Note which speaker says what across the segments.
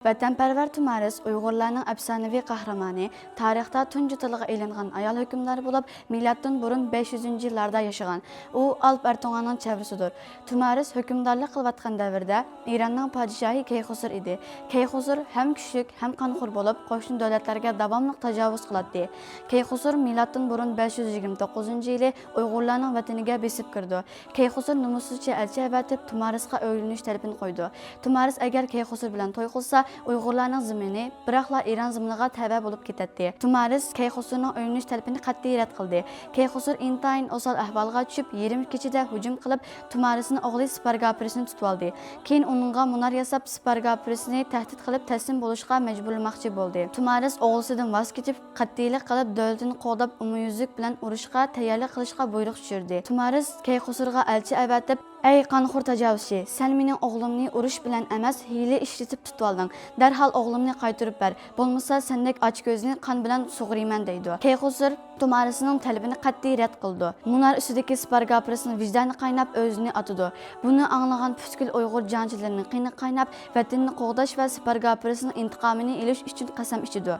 Speaker 1: Vatanparvar Tumaris Uyg'urlarning afsonaviy qahramoni, tarixda tunji tiliga elingan ayol hukmdori bo'lib, milatdan burun 500-yillarda yashagan. U Alp Ertuğrulning chevrasidir. Tumaris hukmdorlik qilayotgan davrda Eronning podshohi Kayxusar edi. Kayxusar ham kuchli, ham qonxo'r bo'lib, qo'shni davlatlarga davomli tajovuz qiladi. Kayxusar milatdan burun 529-yili Uyg'urlarning vataniga besib kirdi. Kayxusar nomusuzcha elchi avatib Tumarisga o'ylanish talabini qo'ydi. Tumaris agar Kayxusar bilan to'y qilsa, Uyg'urlarning zimini biroqla Eron ziminiga tava bo'lib ketadi. Tumaris Kayxusarning o'ylanish talabini qat'iy rad qildi. Kayxusar intayin osal ahvolga tushib, yarim kechada hujum qilib, Tumarisning o'g'li Spargapirisni tutib oldi. Keyin uningga munar yasab, Spargapirisni tahdid qilib taslim bo'lishga majburlamoqchi bo'ldi. Tumaris o'g'lisidan voz kechib, qat'iylik qilib, davlatini qo'llab, umumyuzlik bilan urushga tayyorlik qilishga buyruq tushirdi. Tumaris Kayxusarga elchi avatib, "Ey qonxo'r tajovuzchi, sen mening o'g'limni urush bilan emas, hiyla ishlatib tutib olding. Darhol o'g'limni qaytarib ber. Bo'lmasa sendek ochko'zni qon bilan sug'urayman" deydi. Kayxusar Tumarisning talabini qat'iy rad qildi. Munar ustidagi Spargapirisning vijdoni qaynab o'zini atidi. Buni anglagan butkul Uyg'ur jangchilarining qini qaynab, vatanni qo'g'dash va Spargapirisning intiqomini olish uchun qasam ichidi.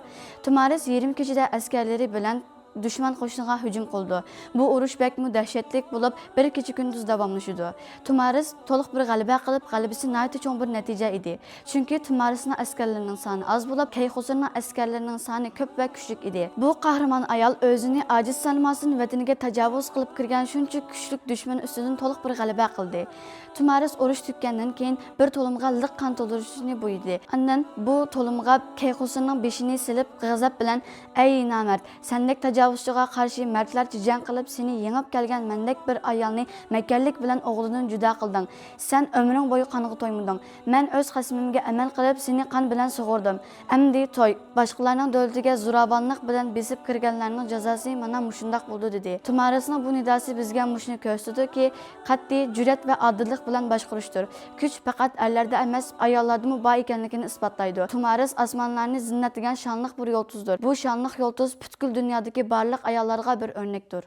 Speaker 1: Tumaris yarim kechada askarlari bilan dushman qo'shiniga hujum qildi. Bu urush bakmu dahshatli bo'lib, bir kecha kunduz davomlashdi. Tumaris to'liq bir g'alaba qilib, g'alabasi nihoyatda cho'ng bir natija edi. Chunki Tumarisning askarlarining soni oz bo'lib, Kayxusarning askarlarining soni ko'p va kuchli edi. Bu qahramon ayol o'zini ojiz sanmasin, vataniga tajovuz qilib kirgan shuncha kuchli dushman ustidan to'liq bir g'alaba qildi. Tumaris urush tugagandan keyin bir to'limga liq qon to'ldirishni buyurdi. Andan bu to'limga Kayxusarning beshini silib, g'azab bilan "Ey namard, sendek tajovuzchiga qarshi mardlarcha jang qilib, seni yengib kelgan mendek bir ayolni makanlik bilan o'g'lidan juda qilding. Sen umring bo'yi qonga to'ymading. Men o'z qasmimga amal qilib, seni qon bilan sug'urdim. Endi to'y. Boshqalarning davlatiga zo'ravonlik bilan besib kirganlarning jazosi mana mushundoq bo'ldi" dedi. Tumarisning bu nidosi bizga mushuni ko'rsatdiki, qat'iy jur'at va odillik bilan boshqarishdir. Kuch faqat erlarda emas, ayollarda ham bor ekanligini isbotlaydi. Tumaris osmonlarni zinnatlagan shonliq bir yo'lduzdir. Bu shonliq yo'lduz butkul dunyodagi barliq ayollarga bir o'rnakdir.